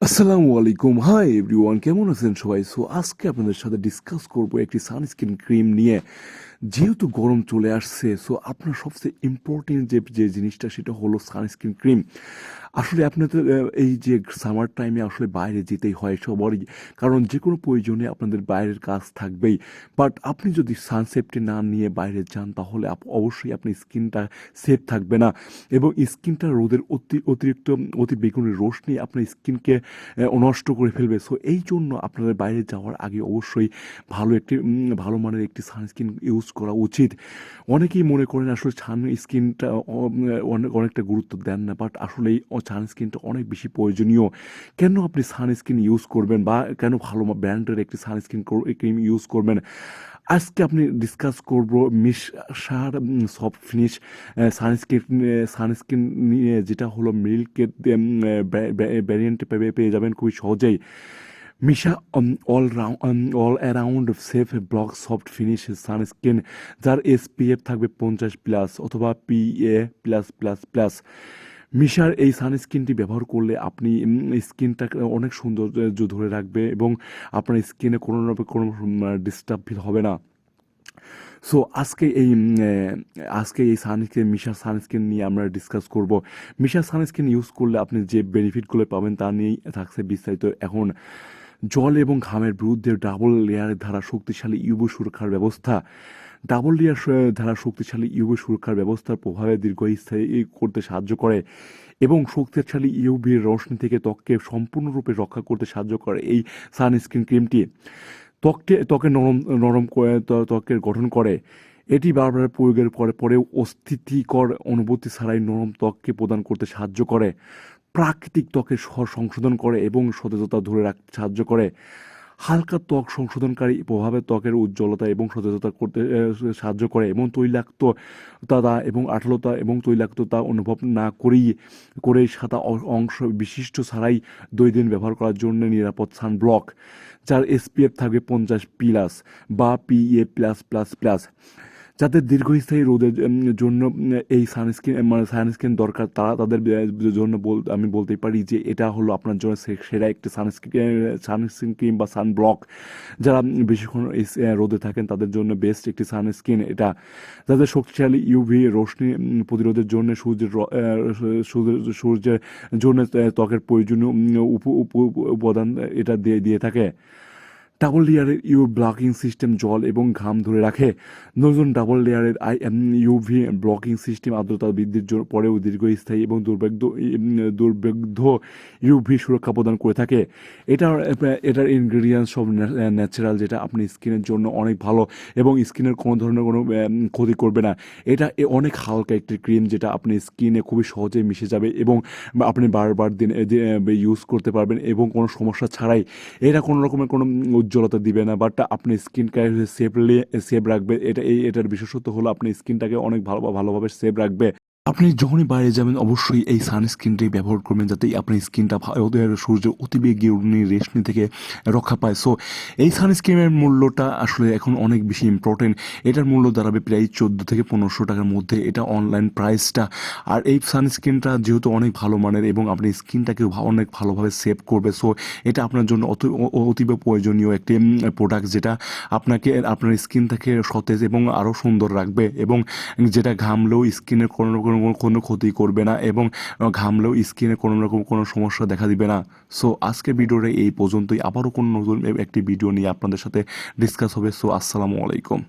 আসসালামু আলাইকুম। Hi everyone, কেমন আছেন সবাই? আজকে আপনাদের সাথে ডিসকাস করব একটি সানস্ক্রিন ক্রিম নিয়ে। যেহেতু গরম চলে আসছে, আপনার সবচেয়ে ইম্পর্টেন্ট যে জিনিসটা সেটা হলো সানস্ক্রিন ক্রিম। আসলে আপনাদের এই যে সামার টাইমে আসলে বাইরে যেতেই হয় সবারই, কারণ যে কোনো প্রয়োজনে আপনাদের বাইরের কাজ থাকবেই। বাট আপনি যদি সানসেফটি না নিয়ে বাইরে যান তাহলে অবশ্যই আপনার স্কিনটা সেফ থাকবে না, এবং স্কিনটা রোদের অতিরিক্ত অতি বেগুনি রোশনি আপনার স্কিনকে নষ্ট করে ফেলবে। এই জন্য আপনাদের বাইরে যাওয়ার আগে অবশ্যই ভালো মানের একটি সানস্ক্রিন ইউজ করা উচিত। অনেকেই মনে করেন আসলে স্কিনটা অনেকটা গুরুত্ব দেন না, বাট আসলেই সানস্ক্রিনটা অনেক বেশি প্রয়োজনীয়। কেন আপনি সানস্ক্রিন ইউজ করবেন, বা কেন ভালো ব্র্যান্ডের একটি সানস্ক্রিন ক্রিম ইউজ করবেন? আজকে আপনি ডিসকাস করব মিশার সফট ফিনিশ সানস্ক্রিন সানস্ক্রিন নিয়ে, যেটা হলো মিল্কের ভ্যারিয়েন্টে পেয়ে যাবেন খুবই সহজেই। Missha all around safe block soft finish sunscreen, যার SPF থাকবে 50+ অথবা PA+++। মিশার এই সানস্ক্রিনটি ব্যবহার করলে আপনি স্কিনটাকে অনেক সৌন্দর্য ধরে রাখবে, এবং আপনার স্কিনে কোনো না কোনো ডিস্টার্ব ফিল হবে না। সো আজকে এই মিশা সানস্ক্রিন নিয়ে আমরা ডিসকাস করব। মিশা সানস্ক্রিন ইউজ করলে আপনি যে বেনিফিটগুলো পাবেন তা নিয়েই থাকছে বিস্তারিত। এখন জল এবং ঘামের বিরুদ্ধে ডাবল লেয়ারের দ্বারা শক্তিশালী ইউভি সুরক্ষার ব্যবস্থা। ডাবল লেয়ার দ্বারা শক্তিশালী ইউভি সুরক্ষার ব্যবস্থার প্রভাবে দীর্ঘস্থায়ী করতে সাহায্য করে, এবং শক্তিশালী ইউভি রশ্মি থেকে ত্বককে সম্পূর্ণরূপে রক্ষা করতে সাহায্য করে এই সানস্ক্রিন ক্রিমটি। ত্বকে নরম নরম ত্বকের গঠন করে। এটি বারবার প্রয়োগের পরেও অস্থিতিকর অনুভূতি ছাড়াই নরম ত্বককে প্রদান করতে সাহায্য করে। প্রাকৃতিক ত্বকের সংশোধন করে এবং সতেজতা ধরে রাখতে সাহায্য করে। হালকা ত্বক সংশোধনকারী প্রভাবে ত্বকের উজ্জ্বলতা এবং সতেজতা করতে সাহায্য করে, এবং তৈলাক্ততা এবং আঠালোতা এবং তৈলাক্ততা অনুভব না করে সাদা অংশ বিশিষ্ট ছাড়াই দৈনন্দিন ব্যবহার করার জন্য নিরাপদ সানব্লক, যার SPF থাকবে 50+ বা PA+++। যাদের দীর্ঘস্থায়ী রোদের জন্য এই সানস্ক্রিন দরকার, তাদের জন্য আমি বলতেই পারি যে এটা হলো আপনার জন্য সেরা একটি সানস্ক্রিন ক্রিম বা সানব্লক। যারা বেশিক্ষণ রোদে থাকেন তাদের জন্য বেস্ট একটি সানস্ক্রিন এটা। যাদের শক্তিশালী ইউভি রশ্মি প্রতিরোধের জন্য সূর্যের জন্য ত্বকের প্রয়োজনীয় উপাদান এটা দিয়ে থাকে। ডাবল লেয়ারের ব্লকিং সিস্টেম জল এবং ঘাম ধরে রাখে। নতুন ডাবল লেয়ারের ইউভি ব্লকিং সিস্টেম আর্দ্রতা বৃদ্ধির পরেও দীর্ঘস্থায়ী এবং দুর্বেদ্য ইউভি সুরক্ষা প্রদান করে থাকে। এটার ইনগ্রেডিয়েন্টস সব ন্যাচারাল, যেটা আপনি স্কিনের জন্য অনেক ভালো, এবং স্কিনের কোনো ধরনের কোনো ক্ষতি করবে না। এটা অনেক হালকা একটি ক্রিম, যেটা আপনি স্কিনে খুবই সহজে মিশে যাবে, এবং আপনি বারবার দিন ইউজ করতে পারবেন এবং কোনো সমস্যা ছাড়াই। এটা কোনো রকমের কোনো উজ্জ্বলতা দিবে না, বাট আপনি স্কিনকে সেভ রাখবে। এটার বিশেষত্ব হলো আপনি স্কিনটাকে অনেক ভালোভাবে সেভ রাখবে। আপনি যখনই বাইরে যাবেন অবশ্যই এই সানস্ক্রিনটাই ব্যবহার করবেন, যাতে আপনার স্কিনটা সূর্যের অতিবেগুনি রেশমি থেকে রক্ষা পায়। এই সানস্ক্রিনের মূল্যটা আসলে এখন অনেক বেশি ইম্পর্টেন্ট। এটার মূল্য দাঁড়াবে প্রায় 1400 থেকে 1500 টাকার মধ্যে, এটা অনলাইন প্রাইসটা। আর এই সানস্ক্রিনটা যেহেতু অনেক ভালো মানের এবং আপনার স্কিনটাকে অনেক ভালোভাবে সেভ করবে, এটা আপনার জন্য অতীব প্রয়োজনীয় একটি প্রোডাক্ট, যেটা আপনার স্কিনটাকে সতেজ এবং আরও সুন্দর রাখবে, এবং যেটা ঘামলেও স্কিনের কোনো ক্ষতি করবে না, এবং ঘামলেও স্কিনে কোনো রকম কোনো সমস্যা দেখা দিবে না। আজকের ভিডিওটা এই পর্যন্তই। আবারও কোনো নতুন একটি ভিডিও নিয়ে আপনাদের সাথে ডিসকাস হবে। আসসালামু আলাইকুম।